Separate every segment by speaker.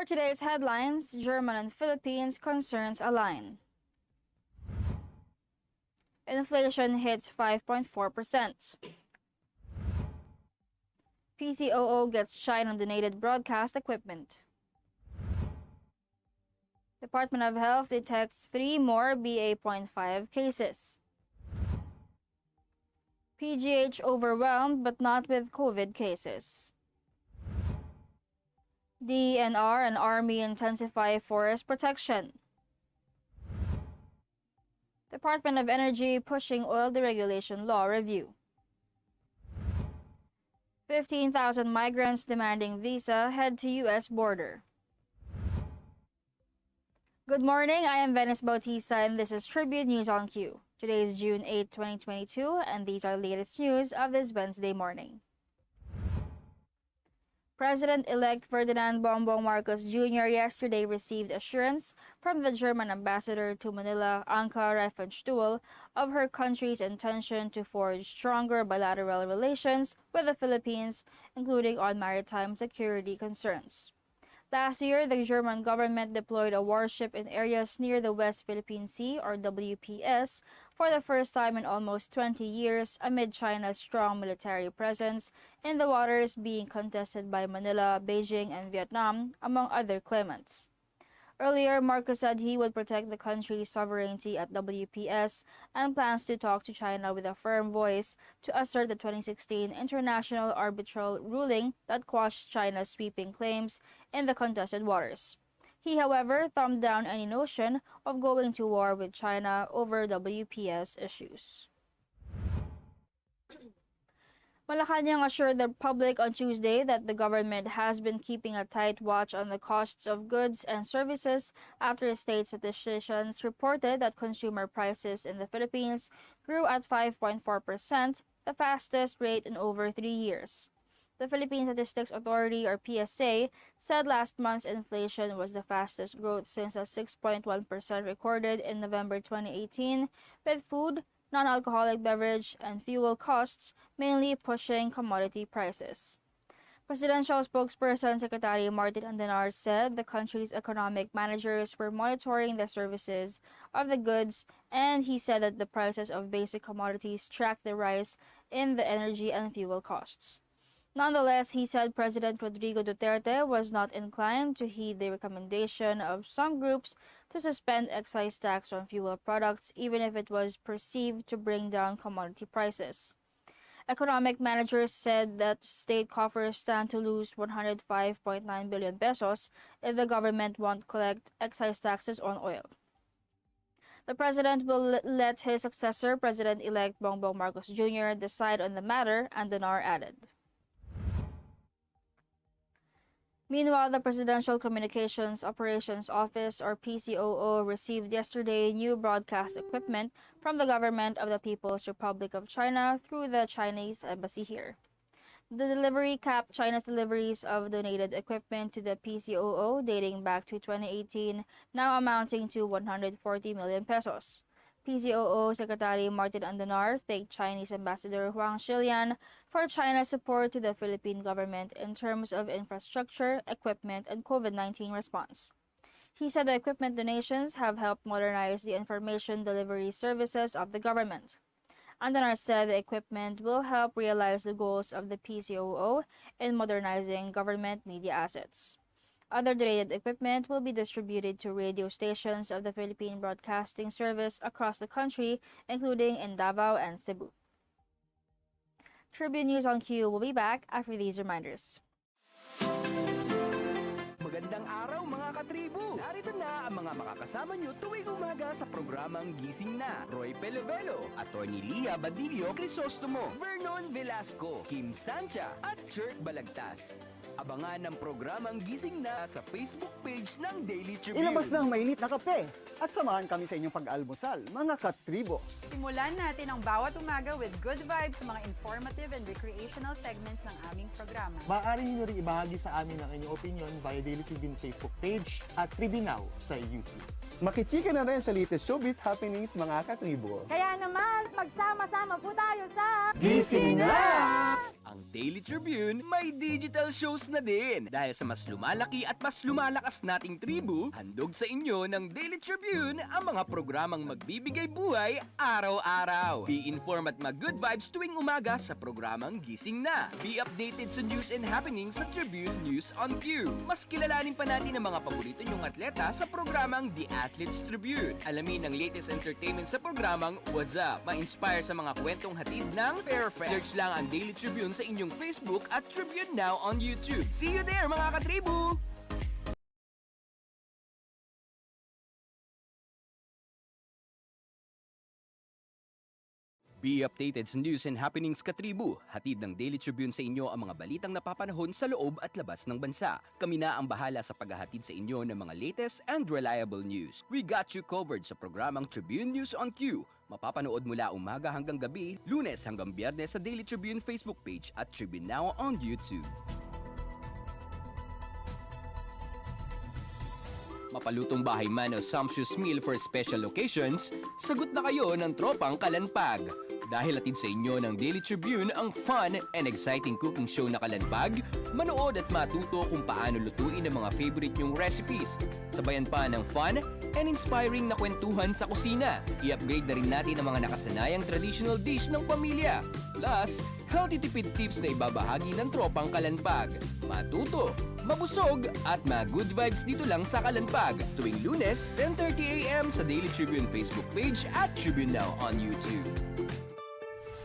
Speaker 1: For today's headlines, German and Philippines concerns align. Inflation hits 5.4%. PCOO gets China-donated broadcast equipment. Department of Health detects 3 more BA.5 cases. PGH overwhelmed but not with COVID cases. DENR and Army intensify forest protection. Department of Energy pushing oil deregulation law review. 15,000 migrants demanding visa head to U.S. border. Good morning, I am Venice Bautista and this is Tribute News on Q. Today is June 8, 2022 and these are the latest news of this Wednesday morning. President-elect Ferdinand Bongbong Marcos Jr. yesterday received assurance from the German ambassador to Manila, Anka Reifenstuhl, of her country's intention to forge stronger bilateral relations with the Philippines, including on maritime security concerns. Last year, the German government deployed a warship in areas near the West Philippine Sea, or WPS, for the first time in almost 20 years amid China's strong military presence in the waters being contested by Manila, Beijing, and Vietnam, among other claimants. Earlier, Marcos said he would protect the country's sovereignty at WPS and plans to talk to China with a firm voice to assert the 2016 international arbitral ruling that quashed China's sweeping claims in the contested waters. He, however, thumbed down any notion of going to war with China over WPS issues. Malacanang assured the public on Tuesday that the government has been keeping a tight watch on the costs of goods and services after state statisticians reported that consumer prices in the Philippines grew at 5.4%, the fastest rate in over 3 years. The Philippine Statistics Authority, or PSA, said last month's inflation was the fastest growth since a 6.1% recorded in November 2018, with food, non-alcoholic beverage, and fuel costs mainly pushing commodity prices. Presidential spokesperson Secretary Martin Andenar said the country's economic managers were monitoring the services of the goods, and he said that the prices of basic commodities tracked the rise in the energy and fuel costs. Nonetheless, he said President Rodrigo Duterte was not inclined to heed the recommendation of some groups to suspend excise tax on fuel products, even if it was perceived to bring down commodity prices. Economic managers said that state coffers stand to lose 105.9 billion pesos if the government won't collect excise taxes on oil. The president will let his successor, President-elect Bongbong Marcos Jr., decide on the matter, Andenar added. Meanwhile, the Presidential Communications Operations Office, or PCOO, received yesterday new broadcast equipment from the government of the People's Republic of China through the Chinese embassy here. The delivery capped China's deliveries of donated equipment to the PCOO dating back to 2018, now amounting to 140 million pesos. PCOO Secretary Martin Andenar thanked Chinese Ambassador Huang Shilian for China's support to the Philippine government in terms of infrastructure, equipment, and COVID-19 response. He said the equipment donations have helped modernize the information delivery services of the government. Andenar said the equipment will help realize the goals of the PCOO in modernizing government media assets. Other donated equipment will be distributed to radio stations of the Philippine Broadcasting Service across the country, including in Davao and Cebu. Tribune News on Q will be back after these reminders.
Speaker 2: Magandang araw mga katribo! Narito na ang mga makakasama nyo tuwing umaga sa programang Gising Na. Roy Pelevelo, Atty. Lia Badillo Crisostomo, Vernon Velasco, Kim Sancha at Chert Balagtas. Abangan ang programang Gising Na sa Facebook page ng Daily Tribune.
Speaker 3: Ilabas na ang mainit na kape at samahan kami sa inyong pag-almusal, mga katribo.
Speaker 4: Simulan natin ang bawat umaga with good vibes sa mga informative and recreational segments ng aming programa.
Speaker 5: Maaari niyo rin ibahagi sa amin ang inyong opinion via Daily Tribune Facebook page at Tribune Now sa YouTube.
Speaker 6: Makichika na rin sa latest showbiz happenings, mga katribo.
Speaker 7: Kaya naman, pagsama-sama po tayo sa
Speaker 6: Gising Na!
Speaker 2: Ang Daily Tribune, may digital shows na din. Dahil sa mas lumalaki at mas lumalakas nating tribu, handog sa inyo ng Daily Tribune ang mga programang magbibigay buhay araw-araw. Be informed at mag-good vibes tuwing umaga sa programang Gising Na. Be updated sa news and happenings sa Tribune News on Q. Mas kilalanin pa natin ang mga paborito nyong atleta sa programang The Athletes Tribune. Alamin ang latest entertainment sa programang What's Up. Ma-inspire sa mga kwentong hatid ng Perfect. Search lang ang Daily Tribune sa inyong Facebook at Tribune Now on YouTube. See you there mga katribu! Be updated sa news and happenings katribu. Hatid ng Daily Tribune sa inyo ang mga balitang napapanahon sa loob at labas ng bansa. Kami na ang bahala sa paghahatid sa inyo ng mga latest and reliable news. We got you covered sa programang Tribune News on Q. Mapapanood mula umaga hanggang gabi, Lunes hanggang Biyernes sa Daily Tribune Facebook page at Tribune Now on YouTube. Mapalutong bahay man o sumptuous meal for special occasions, sagot na kayo ng tropang Kalanpag. Dahil atid sa inyo ng Daily Tribune ang fun and exciting cooking show na Kalanpag, manood at matuto kung paano lutuin ang mga favorite nyong recipes. Sabayan pa ng fun and inspiring na kwentuhan sa kusina. I-upgrade na rin natin ang mga nakasanayang traditional dish ng pamilya. Plus, healthy tipid tips na ibabahagi ng tropang Kalanpag. Matuto, mabusog at ma-good vibes dito lang sa Kalanpag. Tuwing Lunes, 10:30 a.m. sa Daily Tribune Facebook page at Tribune Now on YouTube.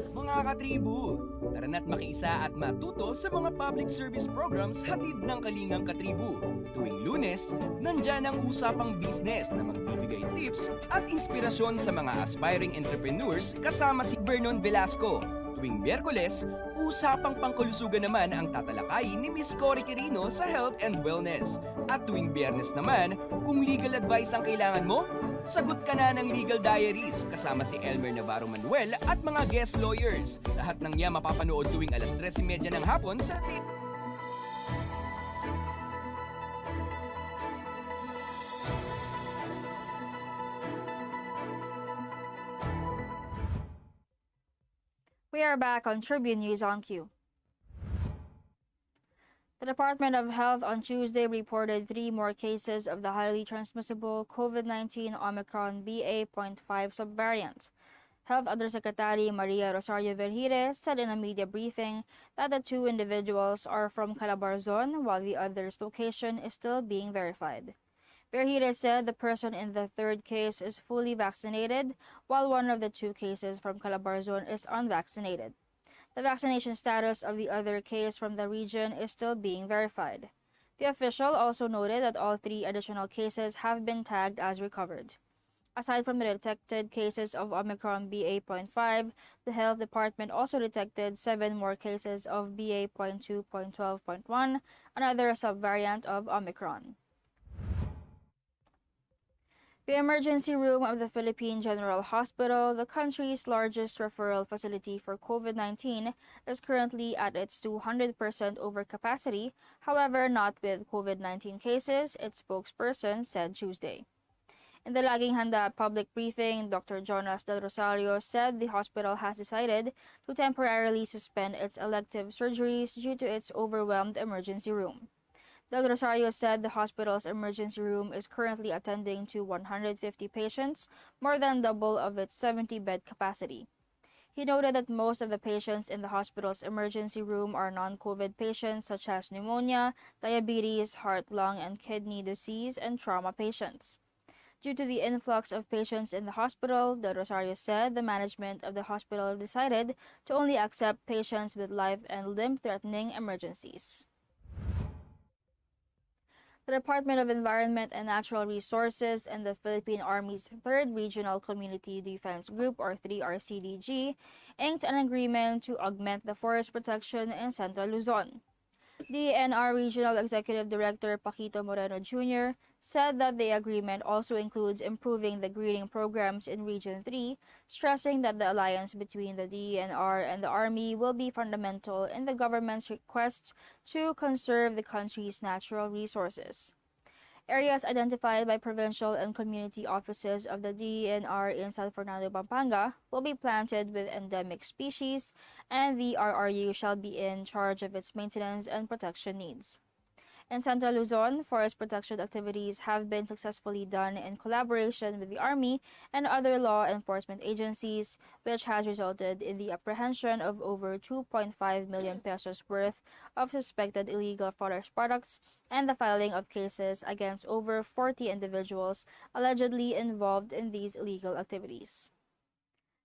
Speaker 2: Mga katribu, tara na't makiisa at matuto sa mga public service programs hatid ng Kalingang Katribu. Tuwing Lunes, nandyan ang usapang business na magbibigay tips at inspirasyon sa mga aspiring entrepreneurs kasama si Vernon Velasco. Tuwing Miyerkules, usapang pangkalusugan naman ang tatalakayin ni Miss Cory Quirino sa Health and Wellness. At tuwing Biyernes naman, kung legal advice ang kailangan mo, sagot ka na ng Legal Diaries kasama si Elmer Navarro Manuel at mga guest lawyers. Lahat ng niya mapapanood tuwing alas 3:30 ng hapon sa
Speaker 1: We are back on Tribune News on Q. The Department of Health on Tuesday reported 3 more cases of the highly transmissible COVID-19 Omicron BA.5 subvariant. Health Undersecretary Maria Rosario Vergire said in a media briefing that the 2 individuals are from Calabarzon while the other's location is still being verified. Vergire said the person in the 3rd case is fully vaccinated, while one of the 2 cases from Calabarzon is unvaccinated. The vaccination status of the other case from the region is still being verified. The official also noted that all 3 additional cases have been tagged as recovered. Aside from the detected cases of Omicron BA.5, the Health Department also detected 7 more cases of BA.2.12.1, another subvariant of Omicron. The emergency room of the Philippine General Hospital, the country's largest referral facility for COVID-19, is currently at its 200% overcapacity, however not with COVID-19 cases, its spokesperson said Tuesday. In the Laging Handa public briefing, Dr. Jonas Del Rosario said the hospital has decided to temporarily suspend its elective surgeries due to its overwhelmed emergency room. Del Rosario said the hospital's emergency room is currently attending to 150 patients, more than double of its 70-bed capacity. He noted that most of the patients in the hospital's emergency room are non-COVID patients such as pneumonia, diabetes, heart, lung, and kidney disease, and trauma patients. Due to the influx of patients in the hospital, Del Rosario said the management of the hospital decided to only accept patients with life and limb-threatening emergencies. The Department of Environment and Natural Resources and the Philippine Army's 3rd Regional Community Defense Group, or 3RCDG, inked an agreement to augment the forest protection in Central Luzon. DENR Regional Executive Director Paquito Moreno Jr. said that the agreement also includes improving the greening programs in Region 3, stressing that the alliance between the DENR and the Army will be fundamental in the government's quest to conserve the country's natural resources. Areas identified by provincial and community offices of the DENR in San Fernando, Pampanga will be planted with endemic species, and the RRU shall be in charge of its maintenance and protection needs. In Central Luzon, forest protection activities have been successfully done in collaboration with the Army and other law enforcement agencies, which has resulted in the apprehension of over 2.5 million pesos worth of suspected illegal forest products and the filing of cases against over 40 individuals allegedly involved in these illegal activities.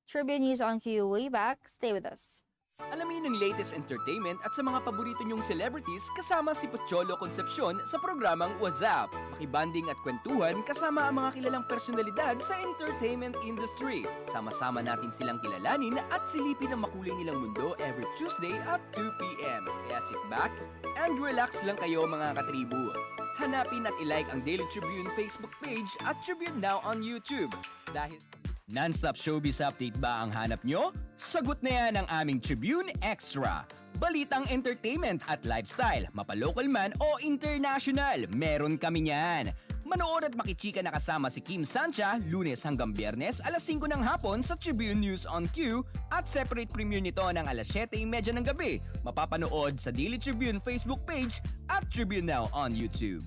Speaker 1: Tribune News on Q way back. Stay with us.
Speaker 2: Alamin ang latest entertainment at sa mga paborito nyong celebrities kasama si Pocholo Concepcion sa programang What's Up. Makibanding at kwentuhan kasama ang mga kilalang personalidad sa entertainment industry. Sama-sama natin silang kilalanin at silipin ang makulay nilang mundo every Tuesday at 2 p.m. Kaya sit back and relax lang kayo mga katribu. Hanapin at ilike ang Daily Tribune Facebook page at Tribune Now on YouTube. Dahil non-stop showbiz update ba ang hanap nyo? Sagot na yan ang aming Tribune Extra. Balitang entertainment at lifestyle, mapalocal man o international, meron kami niyan. Manood at makichika na kasama si Kim Sancha, Lunes hanggang Biyernes, alas 5 ng hapon sa Tribune News on Q at separate premiere nito ng alas 7:30 ng gabi. Mapapanood sa Daily Tribune Facebook page at Tribune Now on YouTube.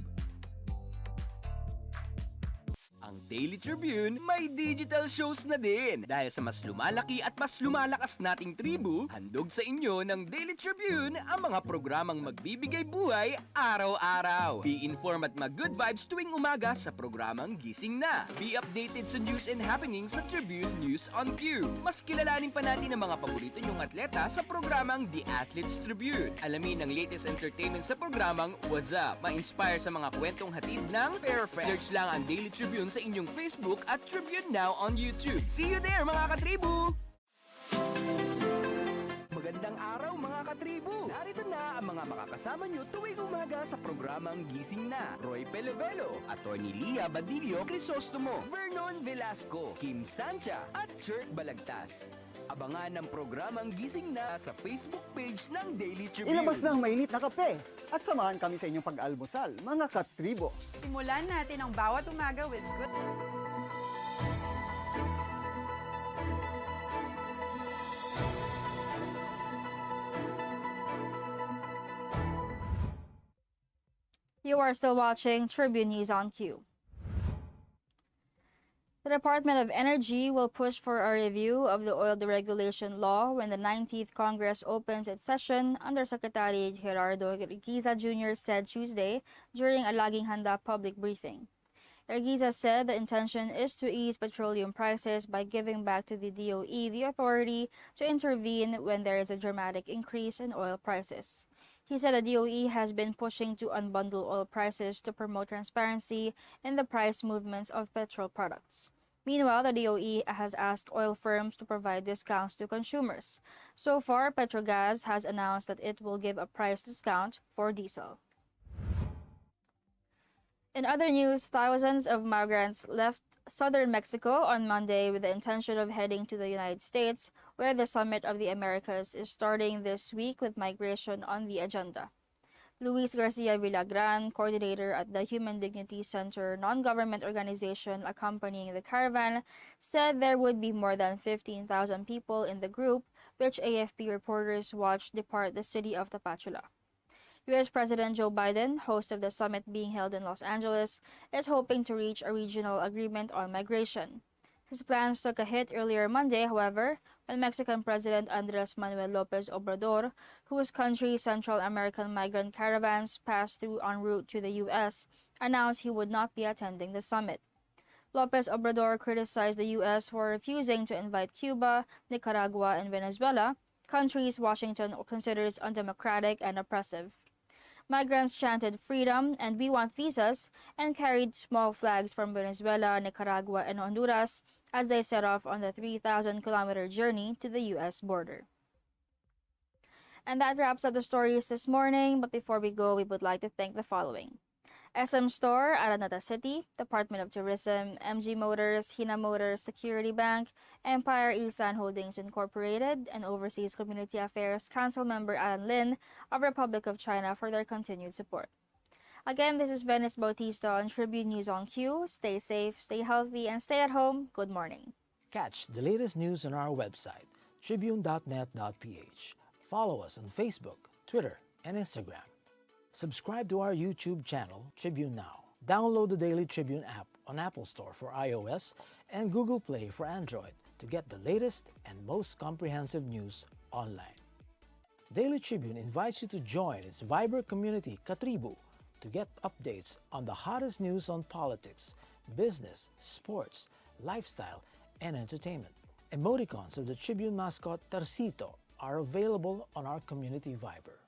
Speaker 2: Ang Daily Tribune may digital shows na din. Dahil sa mas lumalaki at mas lumalakas nating tribu, handog sa inyo ng Daily Tribune ang mga programang magbibigay buhay araw-araw. Be informed at mag-good vibes tuwing umaga sa programang Gising Na. Be updated sa news and happenings sa Tribune News on Q. Mas kilalanin pa natin ang mga paborito nyong atleta sa programang The Athletes Tribune. Alamin ang latest entertainment sa programang What's Up. Ma-inspire sa mga kwentong hatid ng Perfect. Search lang ang Daily Tribune sa inyong Facebook at Tribune Now on YouTube. See you there mga katribu! Magandang araw mga katribu! Narito na ang mga makakasama nyo tuwing umaga sa programang Gising Na. Roy Pelevelo, Atty. Lia Badillo Crisostomo, Vernon Velasco, Kim Sancha at Chert Balagtas. Abangan ang programang Gising Na sa Facebook page ng Daily Tribune.
Speaker 3: Ilabas na ang mainit na kape at samahan kami sa inyong pag-almusal, mga katribo.
Speaker 4: Simulan natin ang bawat umaga with good...
Speaker 1: You are still watching Tribune News on Q. The Department of Energy will push for a review of the oil deregulation law when the 19th Congress opens its session, Undersecretary Gerardo Riquiza Jr. said Tuesday during a Laging Handa public briefing. Riquiza said the intention is to ease petroleum prices by giving back to the DOE the authority to intervene when there is a dramatic increase in oil prices. He said the DOE has been pushing to unbundle oil prices to promote transparency in the price movements of petrol products. Meanwhile, the DOE has asked oil firms to provide discounts to consumers. So far, Petrogas has announced that it will give a price discount for diesel. In other news, thousands of migrants left southern Mexico on Monday with the intention of heading to the United States, where the Summit of the Americas is starting this week with migration on the agenda. Luis Garcia Villagran, coordinator at the Human Dignity Center non-government organization accompanying the caravan, said there would be more than 15,000 people in the group, which AFP reporters watched depart the city of Tapachula. U.S. President Joe Biden, host of the summit being held in Los Angeles, is hoping to reach a regional agreement on migration. His plans took a hit earlier Monday, however, when Mexican President Andres Manuel Lopez Obrador, whose country's Central American migrant caravans passed through en route to the U.S., announced he would not be attending the summit. Lopez Obrador criticized the U.S. for refusing to invite Cuba, Nicaragua, and Venezuela, countries Washington considers undemocratic and oppressive. Migrants chanted freedom and we want visas and carried small flags from Venezuela, Nicaragua, and Honduras as they set off on the 3,000-kilometer journey to the U.S. border. And that wraps up the stories this morning, but before we go, we would like to thank the following. SM Store, Araneta City, Department of Tourism, MG Motors, Hina Motors, Security Bank, Empire Isan Holdings Incorporated, and Overseas Community Affairs Council Member Alan Lin of Republic of China for their continued support. Again, this is Venice Bautista on Tribune News on Q. Stay safe, stay healthy, and stay at home. Good morning.
Speaker 7: Catch the latest news on our website, tribune.net.ph. Follow us on Facebook, Twitter, and Instagram. Subscribe to our YouTube channel, Tribune Now. Download the Daily Tribune app on Apple Store for iOS and Google Play for Android to get the latest and most comprehensive news online. Daily Tribune invites you to join its Viber community, Katribu, to get updates on the hottest news on politics, business, sports, lifestyle, and entertainment. Emoticons of the Tribune mascot Tercito are available on our community Viber.